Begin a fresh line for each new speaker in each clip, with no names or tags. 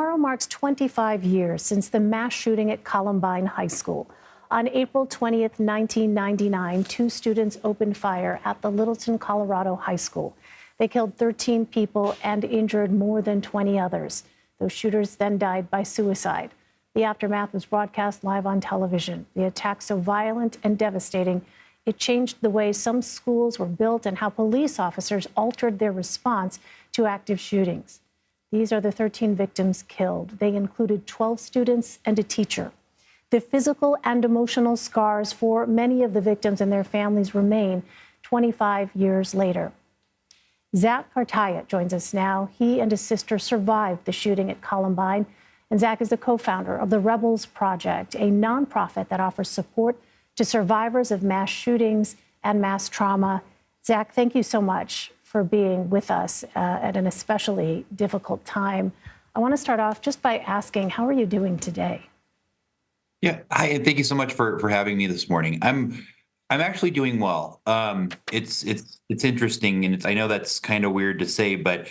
tomorrow marks 25 years since the mass shooting at Columbine High School. On April 20th, 1999, two students opened fire at the Littleton, Colorado High School. They killed 13 people and injured more than 20 others. Those shooters then died by suicide. The aftermath was broadcast live on television. The attack so violent and devastating, it changed the way some schools were built and how police officers altered their response to active shootings. These are the 13 victims killed. They included 12 students and a teacher. The physical and emotional scars for many of the victims and their families remain 25 years later. Zach Cartaya joins us now. He and his sister survived the shooting at Columbine. And Zach is the co-founder of the Rebels Project, a nonprofit that offers support to survivors of mass shootings and mass trauma. Zach, thank you so much for being with us at an especially difficult time. I want to start off just by asking, how are you doing today?
Yeah, hi, and thank you so much for having me this morning. I'm actually doing well. It's interesting, and I know that's kind of weird to say, but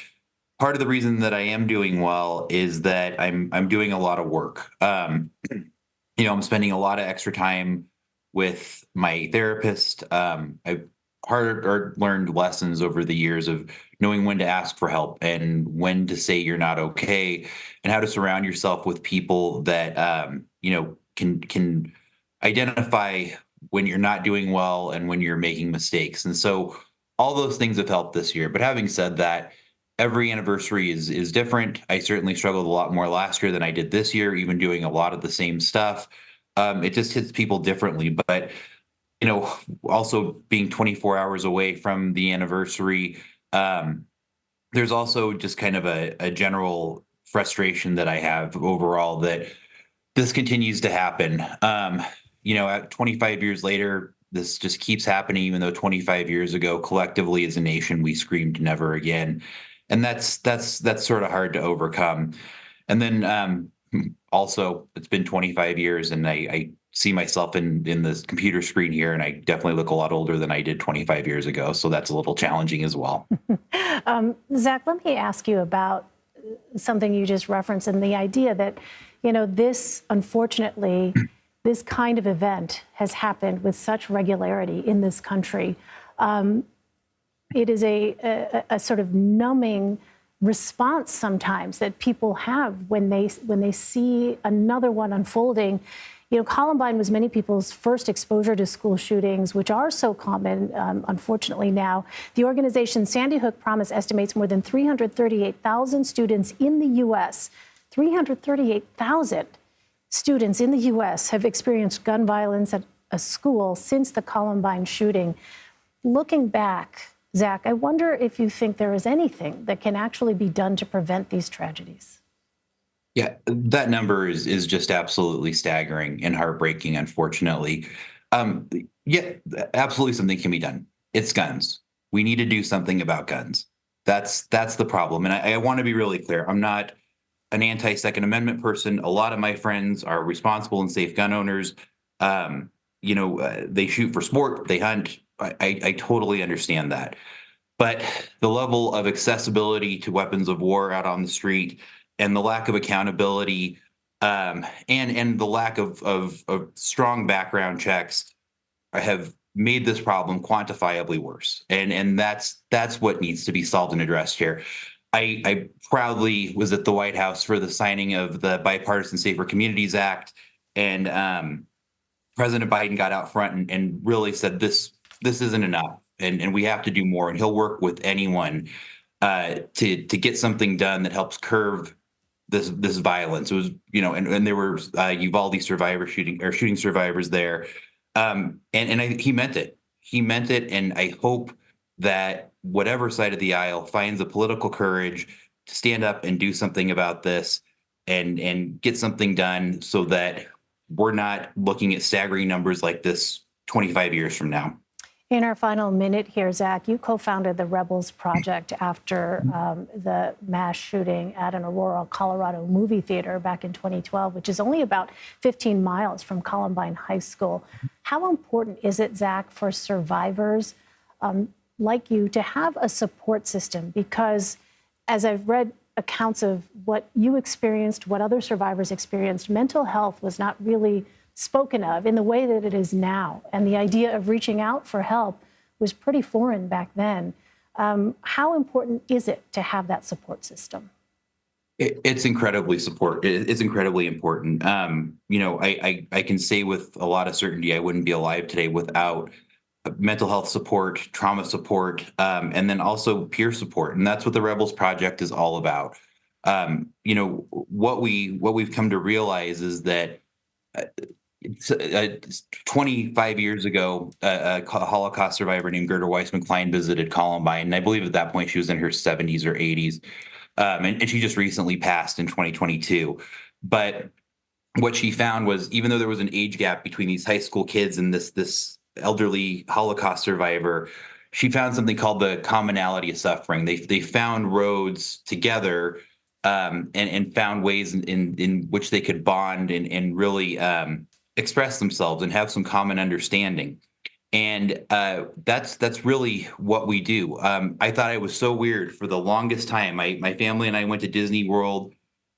part of the reason that I am doing well is that I'm doing a lot of work. I'm spending a lot of extra time with my therapist. I've learned lessons over the years of knowing when to ask for help and when to say you're not okay, and how to surround yourself with people that can identify when you're not doing well and when you're making mistakes. And so all those things have helped this year. But having said that, every anniversary is different. I certainly struggled a lot more last year than I did this year, even doing a lot of the same stuff. It just hits people differently. But, also being 24 hours away from the anniversary, there's also just kind of a general frustration that I have overall that this continues to happen. At 25 years later, this just keeps happening, even though 25 years ago, collectively as a nation, we screamed never again. And that's sort of hard to overcome. And then also, it's been 25 years, and I see myself in the computer screen here, and I definitely look a lot older than I did 25 years ago. So that's a little challenging as well.
Zach, let me ask you about something you just referenced, and the idea that, this, unfortunately, this kind of event has happened with such regularity in this country. It is a sort of numbing response sometimes that people have when they see another one unfolding. Columbine was many people's first exposure to school shootings, which are so common, unfortunately, now. The organization Sandy Hook Promise estimates more than 338,000 students in the U.S. 338,000 students in the U.S. have experienced gun violence at a school since the Columbine shooting. Looking back, Zach, I wonder if you think there is anything that can actually be done to prevent these tragedies.
Yeah, that number is just absolutely staggering and heartbreaking, unfortunately. Yeah, absolutely something can be done. It's guns. We need to do something about guns. That's the problem. And I want to be really clear. I'm not an anti-Second Amendment person. A lot of my friends are responsible and safe gun owners. They shoot for sport, they hunt. I totally understand that. But the level of accessibility to weapons of war out on the street, and the lack of accountability, and the lack of strong background checks have made this problem quantifiably worse. And that's what needs to be solved and addressed here. I proudly was at the White House for the signing of the Bipartisan Safer Communities Act, and President Biden got out front and really said this isn't enough, and we have to do more. And he'll work with anyone to get something done that helps curb this violence. It was, and there were Uvalde shooting survivors there, he meant it. He meant it, and I hope that whatever side of the aisle finds the political courage to stand up and do something about this, and get something done so that we're not looking at staggering numbers like this 25 years from now.
In our final minute here, Zach, you co-founded the Rebels Project after the mass shooting at an Aurora, Colorado movie theater back in 2012, which is only about 15 miles from Columbine High School. How important is it, Zach, for survivors like you to have a support system? Because as I've read accounts of what you experienced, what other survivors experienced, mental health was not really spoken of in the way that it is now. And the idea of reaching out for help was pretty foreign back then. How important is it to have that support system?
It's it's incredibly important. I can say with a lot of certainty I wouldn't be alive today without mental health support, trauma support, and then also peer support. And that's what the Rebels Project is all about. What we've come to realize is that 25 years ago, a Holocaust survivor named Gerda Weissman Klein visited Columbine. And I believe at that point she was in her 70s or 80s. And she just recently passed in 2022. But what she found was, even though there was an age gap between these high school kids and this elderly Holocaust survivor, she found something called the commonality of suffering. They found roads together, and found ways in which they could bond and really express themselves and have some common understanding. And that's really what we do. I thought it was so weird for the longest time. My family and I went to Disney World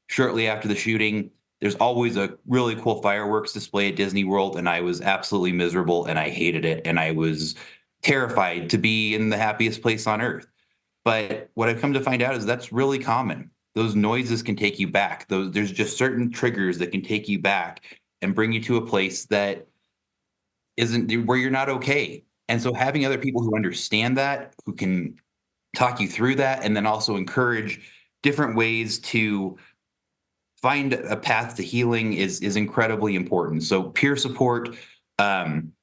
shortly after the shooting. There's always a really cool fireworks display at Disney World, and I was absolutely miserable and I hated it. And I was terrified to be in the happiest place on earth. But what I've come to find out is that's really common. Those noises can take you back. There's just certain triggers that can take you back and bring you to a place that isn't where you're not okay. And so having other people who understand that, who can talk you through that, and then also encourage different ways to find a path to healing is incredibly important. So peer support, and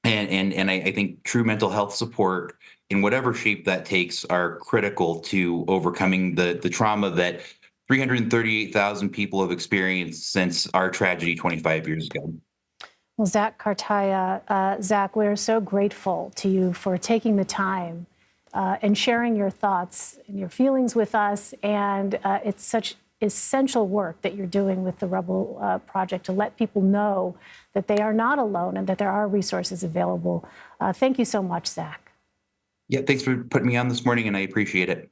I think true mental health support in whatever shape that takes are critical to overcoming the trauma that 338,000 people have experienced since our tragedy 25 years ago.
Well, Zach Cartaya, Zach, we're so grateful to you for taking the time and sharing your thoughts and your feelings with us. And it's such essential work that you're doing with the Rebel Project to let people know that they are not alone and that there are resources available. Thank you so much, Zach.
Yeah, thanks for putting me on this morning, and I appreciate it.